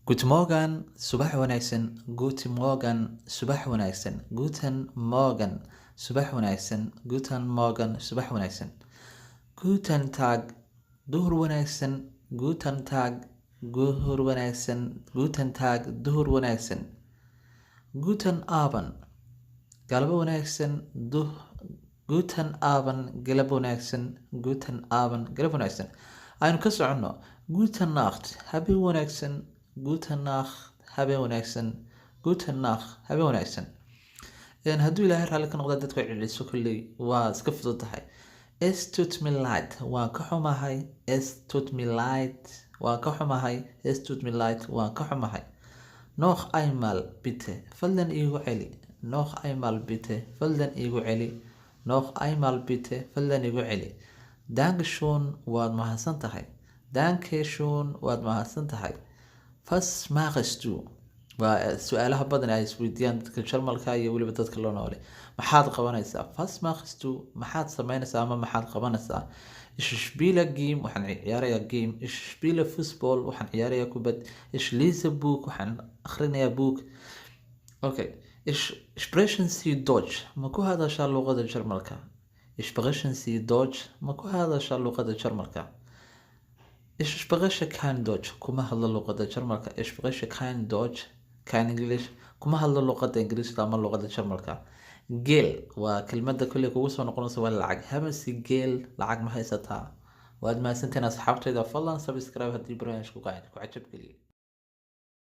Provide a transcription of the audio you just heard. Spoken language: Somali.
Guten Morgen, subax wanaagsan. Guten Morgen, subax wanaagsan. Guten Morgen, subax wanaagsan. Guten Morgen, subax wanaagsan. Guten Tag, duhur wanaagsan. Guten Tag, duhur wanaagsan. Guten Tag, duhur wanaagsan. Guten Abend, galabo wanaagsan. Guten Abend, galab wanaagsan. Guten Abend, galab wanaagsan. Aynu ka soconno. Guten Nacht, habeen wanaagsan. Guten Nacht, habeen wanaagsan. Guten Nacht, habeen wanaagsan. hadduu ilaahay raalli ka noqda dadku ay celiso kolley waa iska fudud tahay. Es tut mir leid, waan ka xumahay. Es tut mir leid, waan ka xumahay. Es tut mir leid, waan ka xumahay. Noch einmal bitte, fadlan iigu celi. Noch einmal bitte, fadlan iigu celi. Noch einmal bitte, fadlan iigu celi. Danke schön, waad mahadsan tahay. Danke schön, waad mahadsan tahay. Was machst du? waa su-aalaha badan ay isweydiiyaan dadka Jarmalka iyo weliba dadka loo noole. Maxaad qabanaysaa? Was machst du? Maxaad samaynaysaa ama maxaad qabanaysaa? Ich spiele game, waxaan ciyaarayaa game. Ich spiele Fußball, waxaan ciyaarayaa kubad. Ich lese Buch, waxaan akhrinayaa buug. Okay. Ich sprechen Sie Deutsch? Ma ku hadashaa luqada Jarmalka? Ich sprechen Sie Deutsch? Ma ku hadashaa luqada Jarmalka? Ich spreche kein Deutsch. Kuma hadlo luqada Jarmalka. Ich spreche kein Deutsch, kein English. Kuma hadlo luqada Ingiriiska ama luqada Jarmalka. Gel waa kelmadda kulli kugu soo noqonaysa waa lacag. Hamasi gel lacag ma haysataa. Waad mahadsantiin asxaabtayda. Fadlan subscribe haddii barnaamijku ku cajab geliyo.